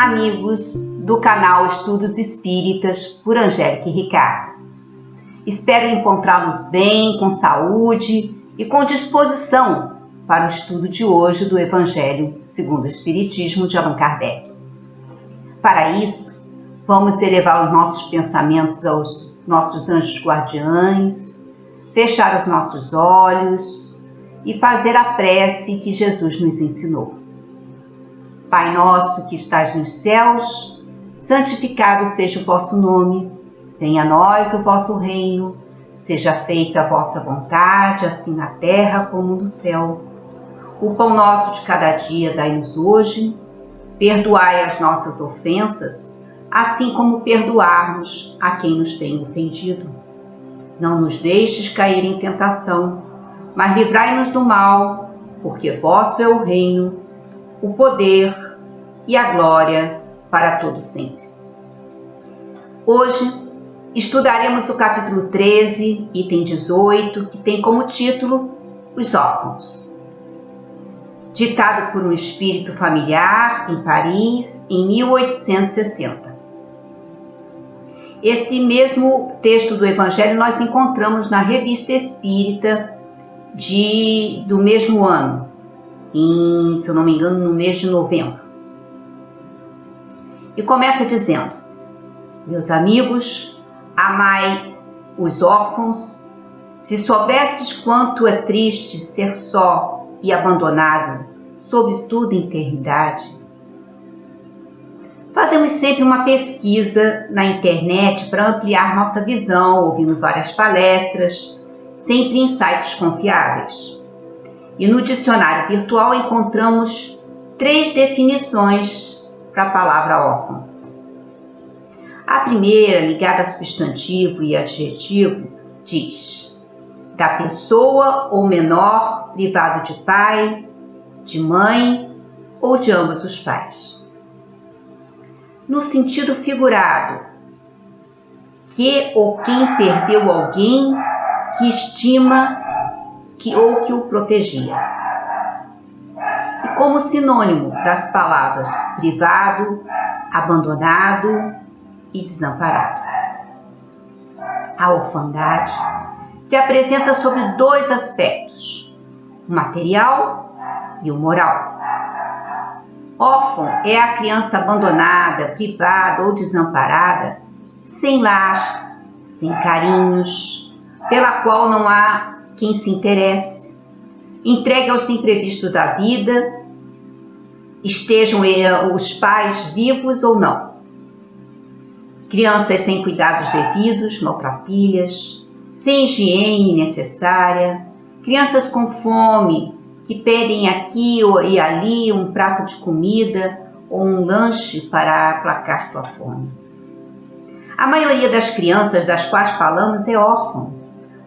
amigos do canal Estudos Espíritas por Angélica e Ricardo. Espero encontrá-los bem, com saúde e com disposição para o estudo de hoje do Evangelho segundo o Espiritismo de Allan Kardec. Para isso, vamos elevar os nossos pensamentos aos nossos anjos guardiães, fechar os nossos olhos e fazer a prece que Jesus nos ensinou. Pai nosso que estás nos céus, santificado seja o vosso nome, venha a nós o vosso reino, seja feita a vossa vontade, assim na terra como no céu. O pão nosso de cada dia dai-nos hoje, perdoai as nossas ofensas, assim como perdoarmos a quem nos tem ofendido. Não nos deixes cair em tentação, mas livrai-nos do mal, porque vosso é o reino, o poder e a glória para todo sempre. Hoje estudaremos o capítulo 13, item 18, que tem como título Os Órfãos. Ditado por um espírito familiar em Paris em 1860. Esse mesmo texto do Evangelho nós encontramos na Revista Espírita do mesmo ano, se eu não me engano, no mês de novembro. E começa dizendo: meus amigos, amai os órfãos. Se soubesses quanto é triste ser só e abandonado, sobretudo em eternidade. Fazemos sempre uma pesquisa na internet para ampliar nossa visão, ouvindo várias palestras, sempre em sites confiáveis. E no dicionário virtual encontramos 3 definições para a palavra órfãos. A primeira, ligada a substantivo e adjetivo, diz: da pessoa ou menor privado de pai, de mãe ou de ambos os pais. No sentido figurado, que ou quem perdeu alguém que estima ou que o protegia. E como sinônimo das palavras privado, abandonado e desamparado. A orfandade se apresenta sobre 2 aspectos, o material e o moral. Órfão é a criança abandonada, privada ou desamparada, sem lar, sem carinhos, pela qual não há quem se interesse, entregue aos imprevistos da vida, estejam os pais vivos ou não. Crianças sem cuidados devidos, maltrapilhas, sem higiene necessária, crianças com fome, que pedem aqui e ali um prato de comida ou um lanche para aplacar sua fome. A maioria das crianças das quais falamos é órfã,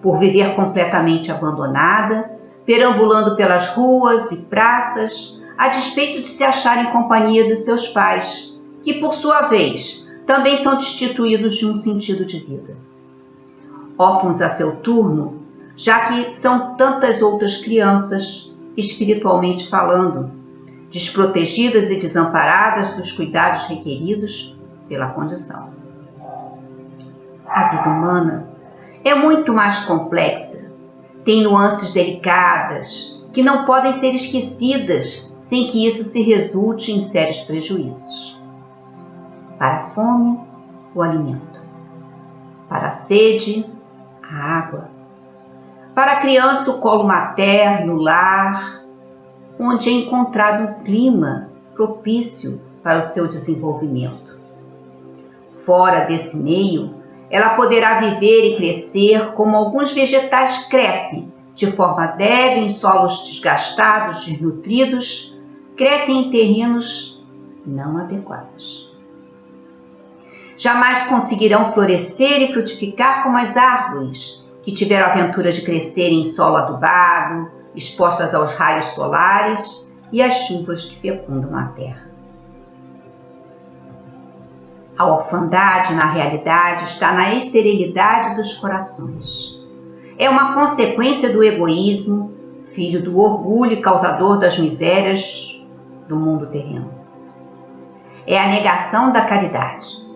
por viver completamente abandonada, perambulando pelas ruas e praças, a despeito de se achar em companhia dos seus pais, que por sua vez também são destituídos de um sentido de vida. Órfãos a seu turno, já que são tantas outras crianças, espiritualmente falando, desprotegidas e desamparadas dos cuidados requeridos pela condição. A vida humana é muito mais complexa, tem nuances delicadas que não podem ser esquecidas sem que isso se resulte em sérios prejuízos. Para a fome, o alimento. Para a sede, a água. Para a criança, o colo materno, o lar, onde é encontrado um clima propício para o seu desenvolvimento. Fora desse meio, ela poderá viver e crescer como alguns vegetais crescem, de forma débil em solos desgastados, desnutridos, crescem em terrenos não adequados. Jamais conseguirão florescer e frutificar como as árvores que tiveram a aventura de crescer em solo adubado, expostas aos raios solares e às chuvas que fecundam a terra. A orfandade, na realidade, está na esterilidade dos corações. É uma consequência do egoísmo, filho do orgulho e causador das misérias do mundo terreno. é a negação da caridade.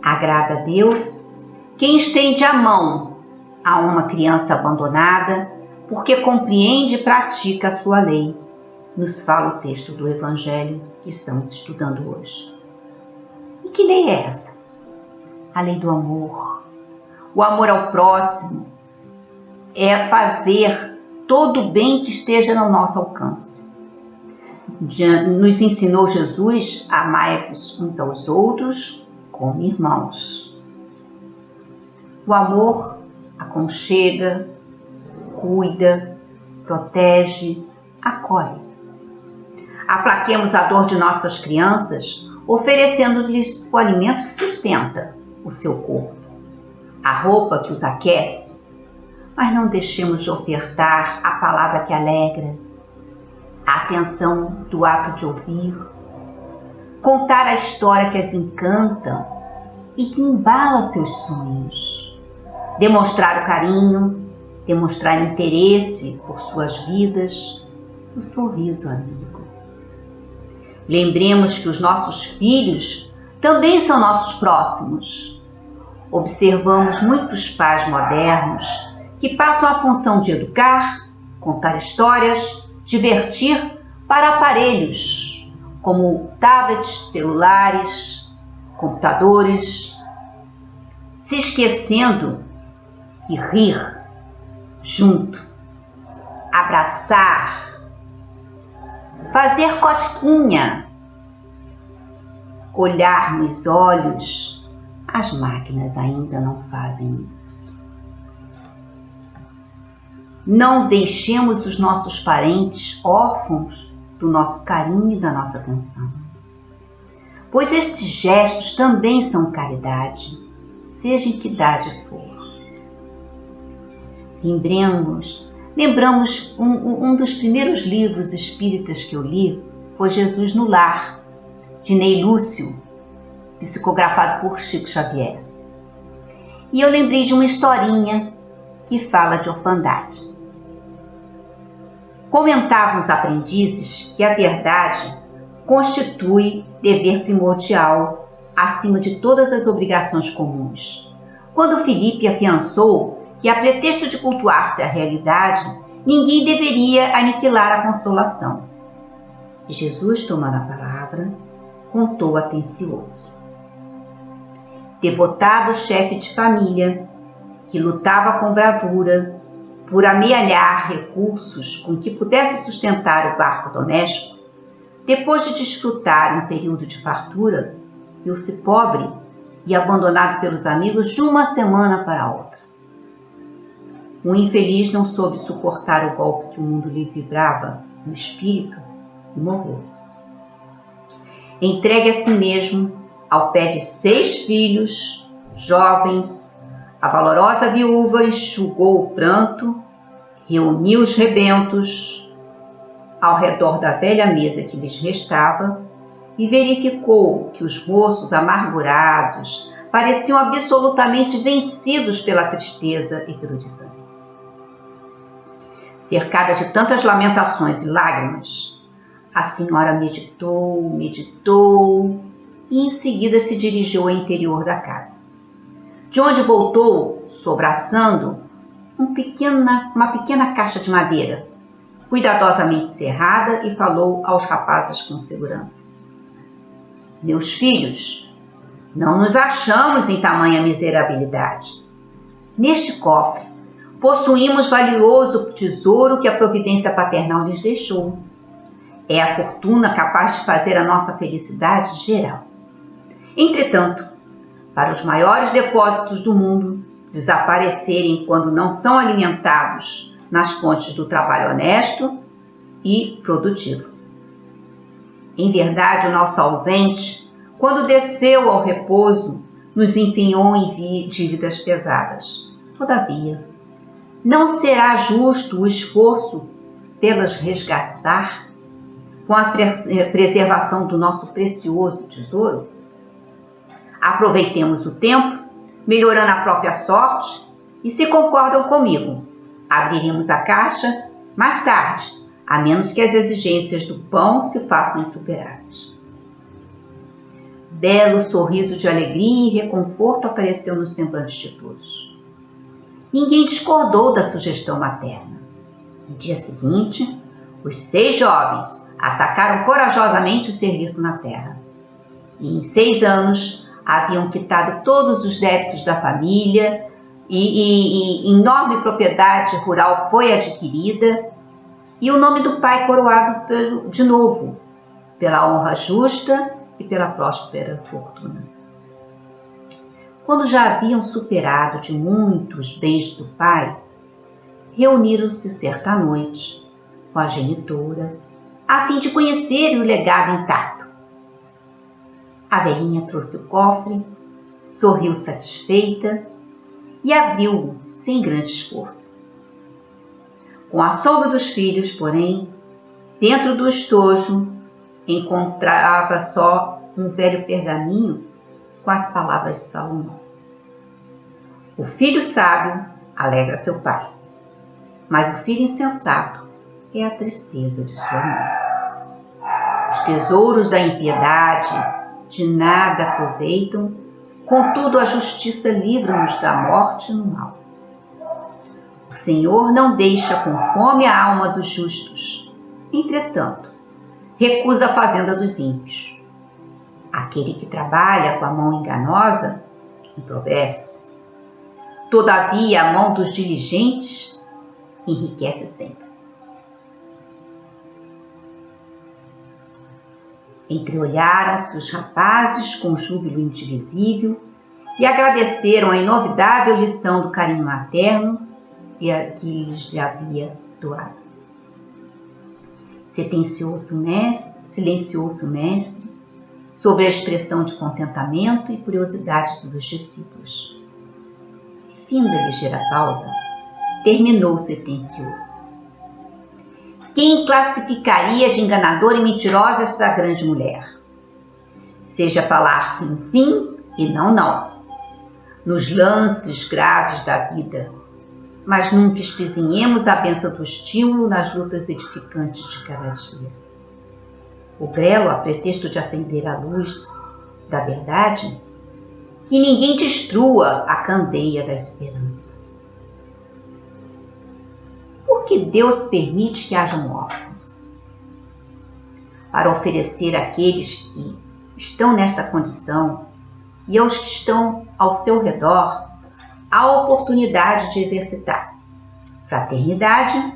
Agrada a Deus quem estende a mão a uma criança abandonada, porque compreende e pratica a sua lei, nos fala o texto do Evangelho que estamos estudando hoje. E que lei é essa? A lei do amor. O amor ao próximo é fazer todo o bem que esteja no nosso alcance. Nos ensinou Jesus a amai-vos uns aos outros como irmãos. O amor aconchega, cuida, protege, acolhe. Aplaquemos a dor de nossas crianças, oferecendo-lhes o alimento que sustenta o seu corpo, a roupa que os aquece, mas não deixemos de ofertar a palavra que alegra, a atenção do ato de ouvir, contar a história que as encanta e que embala seus sonhos, demonstrar o carinho, demonstrar interesse por suas vidas, o sorriso amigo. Lembremos que os nossos filhos também são nossos próximos. Observamos muitos pais modernos que passam a função de educar, contar histórias, divertir para aparelhos como tablets, celulares, computadores, se esquecendo que rir junto, abraçar, fazer cosquinha, olhar nos olhos, as máquinas ainda não fazem isso. Não deixemos os nossos parentes órfãos do nosso carinho e da nossa atenção, pois estes gestos também são caridade, seja em que idade for. Lembramos um dos primeiros livros espíritas que eu li foi Jesus no Lar, de Ney Lúcio, psicografado por Chico Xavier. E eu lembrei de uma historinha que fala de orfandade. Comentavam os aprendizes que a verdade constitui dever primordial acima de todas as obrigações comuns. Quando Filipe afiançou que, a pretexto de cultuar-se a realidade, ninguém deveria aniquilar a consolação. E Jesus, tomando a palavra, contou atencioso. Devotado chefe de família, que lutava com bravura por amealhar recursos com que pudesse sustentar o barco doméstico, depois de desfrutar um período de fartura, viu-se pobre e abandonado pelos amigos de uma semana para outra. O infeliz não soube suportar o golpe que o mundo lhe vibrava no espírito e morreu. Entregue a si mesmo ao pé de 6 filhos, jovens, a valorosa viúva enxugou o pranto, reuniu os rebentos ao redor da velha mesa que lhes restava e verificou que os moços amargurados pareciam absolutamente vencidos pela tristeza e pelo desânimo. Cercada de tantas lamentações e lágrimas, a senhora meditou e em seguida se dirigiu ao interior da casa, de onde voltou sobraçando uma pequena caixa de madeira, cuidadosamente cerrada, e falou aos rapazes com segurança. Meus filhos, não nos achamos em tamanha miserabilidade. Neste cofre, possuímos valioso tesouro que a providência paternal lhes deixou. É a fortuna capaz de fazer a nossa felicidade geral. Entretanto, para os maiores depósitos do mundo desaparecerem quando não são alimentados nas fontes do trabalho honesto e produtivo. Em verdade, o nosso ausente, quando desceu ao repouso, nos empenhou em dívidas pesadas. Todavia, não será justo o esforço pelas resgatar com a preservação do nosso precioso tesouro? Aproveitemos o tempo, melhorando a própria sorte, e se concordam comigo, abriremos a caixa mais tarde, a menos que as exigências do pão se façam insuperáveis. Belo sorriso de alegria e reconforto apareceu nos semblantes de todos. Ninguém discordou da sugestão materna. No dia seguinte, os 6 jovens atacaram corajosamente o serviço na terra. E em 6 anos haviam quitado todos os débitos da família e enorme propriedade rural foi adquirida e o nome do pai coroado de novo pela honra justa e pela próspera fortuna. Quando já haviam superado de muitos bens do pai, reuniram-se certa noite com a genitora, a fim de conhecer o legado intacto. A velhinha trouxe o cofre, sorriu satisfeita e abriu-o sem grande esforço. Com a sombra dos filhos, porém, dentro do estojo, encontrava só um velho pergaminho com as palavras de Salomão. O filho sábio alegra seu pai, mas o filho insensato é a tristeza de sua mãe. Os tesouros da impiedade de nada aproveitam, contudo a justiça livra-nos da morte no mal. O Senhor não deixa com fome a alma dos justos, entretanto, recusa a fazenda dos ímpios. Aquele que trabalha com a mão enganosa empobrece. Todavia, a mão dos diligentes enriquece sempre. Entreolharam-se os rapazes com júbilo indivisível e agradeceram a inovidável lição do carinho materno que lhes havia doado. Silenciou-se o mestre sobre a expressão de contentamento e curiosidade dos discípulos. Fim da ligeira pausa, terminou sentencioso. Quem classificaria de enganadora e mentirosa esta grande mulher? Seja falar sim, sim e não, não, nos lances graves da vida, mas nunca espezinhemos a bênção do estímulo nas lutas edificantes de cada dia. O brelo, a pretexto de acender a luz da verdade, que ninguém destrua a candeia da esperança. Por que Deus permite que hajam órfãos? Para oferecer àqueles que estão nesta condição e aos que estão ao seu redor a oportunidade de exercitar fraternidade,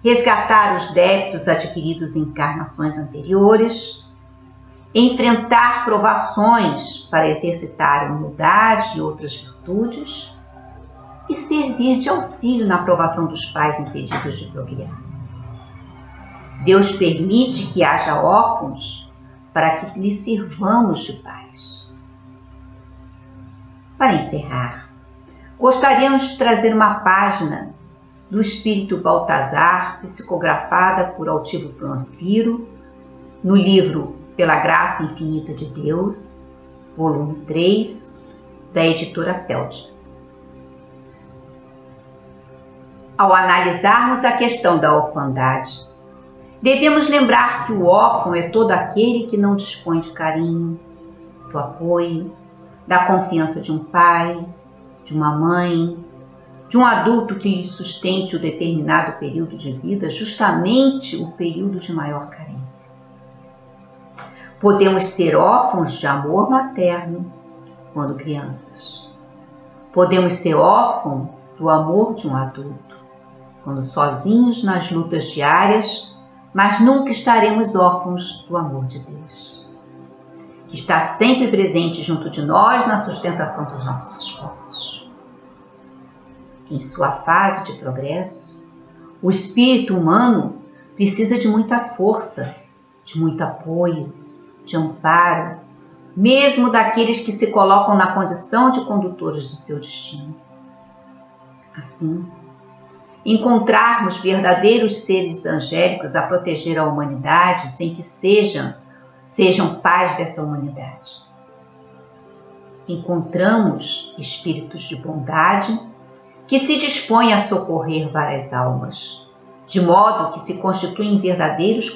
resgatar os débitos adquiridos em encarnações anteriores, enfrentar provações para exercitar a humildade e outras virtudes e servir de auxílio na aprovação dos pais impedidos de procriar. Deus permite que haja órfãos para que lhes sirvamos de paz. Para encerrar, gostaríamos de trazer uma página do Espírito Baltazar, psicografada por Altivo Panfiro, no livro Pela Graça Infinita de Deus, volume 3, da editora Celtic. Ao analisarmos a questão da orfandade, devemos lembrar que o órfão é todo aquele que não dispõe de carinho, do apoio, da confiança de um pai, de uma mãe, de um adulto que lhe sustente o determinado período de vida, justamente o período de maior carência. Podemos ser órfãos de amor materno quando crianças. Podemos ser órfãos do amor de um adulto, quando sozinhos nas lutas diárias, mas nunca estaremos órfãos do amor de Deus, que está sempre presente junto de nós na sustentação dos nossos esforços. Em sua fase de progresso, o espírito humano precisa de muita força, de muito apoio, de amparo, mesmo daqueles que se colocam na condição de condutores do seu destino. Assim, encontrarmos verdadeiros seres angélicos a proteger a humanidade sem que sejam pais dessa humanidade. Encontramos espíritos de bondade que se dispõem a socorrer várias almas, de modo que se constituem verdadeiros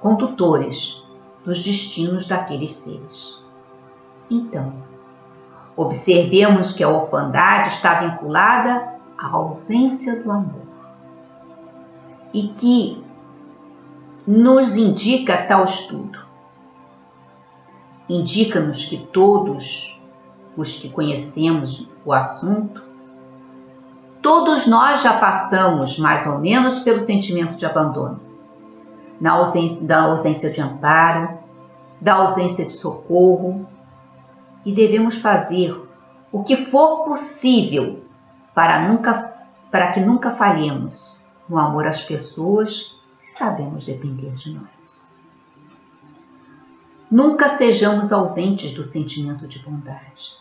condutores dos destinos daqueles seres. Então, observemos que a orfandade está vinculada à ausência do amor e que nos indica tal estudo. Indica-nos que todos os que conhecemos o assunto, todos nós já passamos mais ou menos pelo sentimento de abandono, da ausência de amparo, da ausência de socorro, e devemos fazer o que for possível para que nunca falhemos no amor às pessoas que sabemos depender de nós. Nunca sejamos ausentes do sentimento de bondade.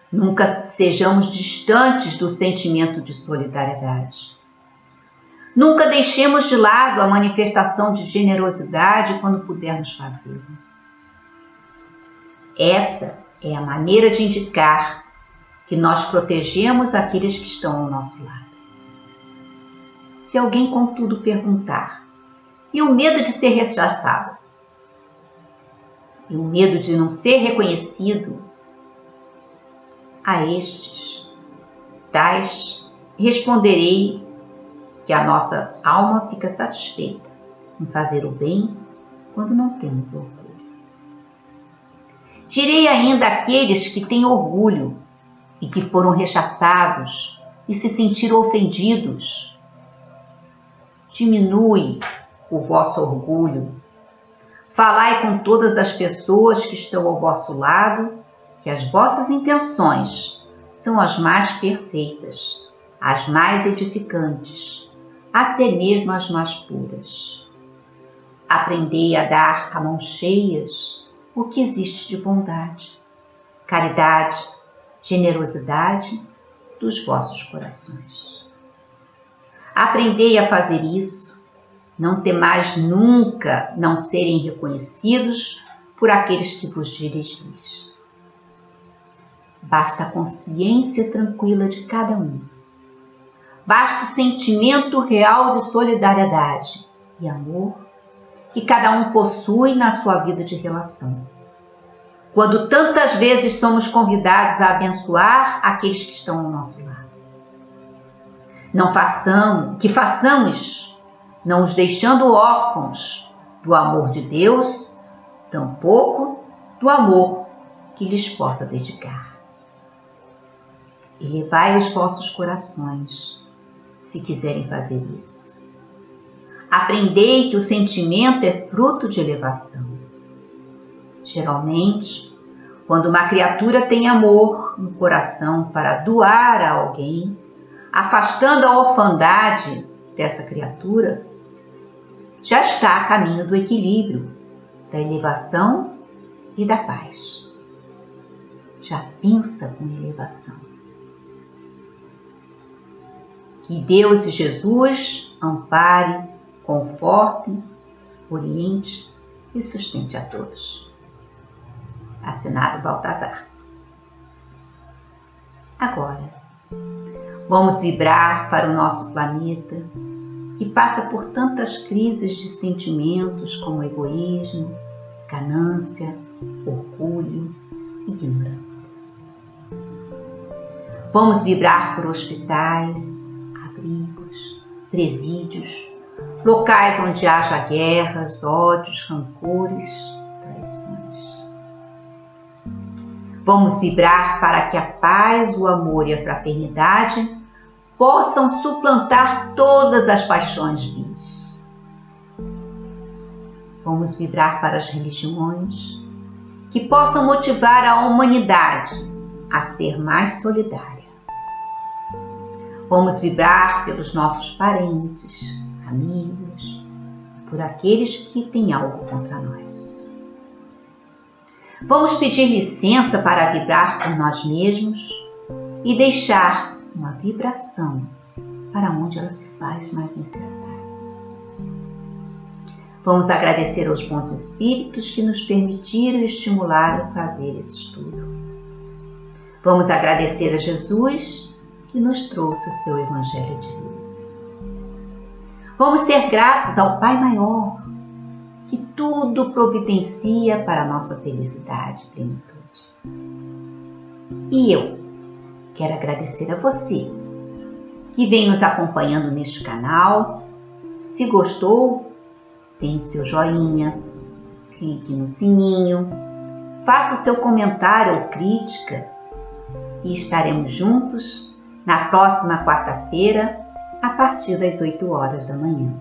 Nunca sejamos distantes do sentimento de solidariedade. Nunca deixemos de lado a manifestação de generosidade quando pudermos fazê-lo. Essa é a maneira de indicar que nós protegemos aqueles que estão ao nosso lado. Se alguém, contudo, perguntar, e o medo de ser rechaçado? E o medo de não ser reconhecido? A tais responderei que a nossa alma fica satisfeita em fazer o bem quando não temos orgulho. Direi ainda aqueles que têm orgulho e que foram rechaçados e se sentiram ofendidos. Diminui o vosso orgulho. Falai com todas as pessoas que estão ao vosso lado, que as vossas intenções são as mais perfeitas, as mais edificantes, até mesmo as mais puras. Aprendei a dar a mãos cheias o que existe de bondade, caridade, generosidade dos vossos corações. Aprendei a fazer isso, não temais nunca não serem reconhecidos por aqueles que vos dirigis. Basta a consciência tranquila de cada um. Basta o sentimento real de solidariedade e amor que cada um possui na sua vida de relação. Quando tantas vezes somos convidados a abençoar aqueles que estão ao nosso lado. Façamos, não os deixando órfãos do amor de Deus, tampouco do amor que lhes possa dedicar. Elevai os vossos corações, se quiserem fazer isso. Aprendei que o sentimento é fruto de elevação. Geralmente, quando uma criatura tem amor no coração para doar a alguém, afastando a orfandade dessa criatura, já está a caminho do equilíbrio, da elevação e da paz. Já pensa com elevação. Que Deus e Jesus ampare, conforte, oriente e sustente a todos. Assinado Baltazar. Agora, vamos vibrar para o nosso planeta, que passa por tantas crises de sentimentos como egoísmo, ganância, orgulho e ignorância. Vamos vibrar por hospitais, abrigos, presídios, locais onde haja guerras, ódios, rancores, traições. Vamos vibrar para que a paz, o amor e a fraternidade possam suplantar todas as paixões vis. Vamos vibrar para as religiões que possam motivar a humanidade a ser mais solidária. Vamos vibrar pelos nossos parentes, amigos, por aqueles que têm algo contra nós. Vamos pedir licença para vibrar por nós mesmos e deixar uma vibração para onde ela se faz mais necessária. Vamos agradecer aos bons espíritos que nos permitiram e estimularam a fazer esse estudo. Vamos agradecer a Jesus que nos trouxe o seu Evangelho de luz. Vamos ser gratos ao Pai Maior, que tudo providencia para a nossa felicidade e plenitude. E eu quero agradecer a você que vem nos acompanhando neste canal. Se gostou, tem o seu joinha, clique no sininho, faça o seu comentário ou crítica e estaremos juntos na próxima quarta-feira a partir das 8 horas da manhã.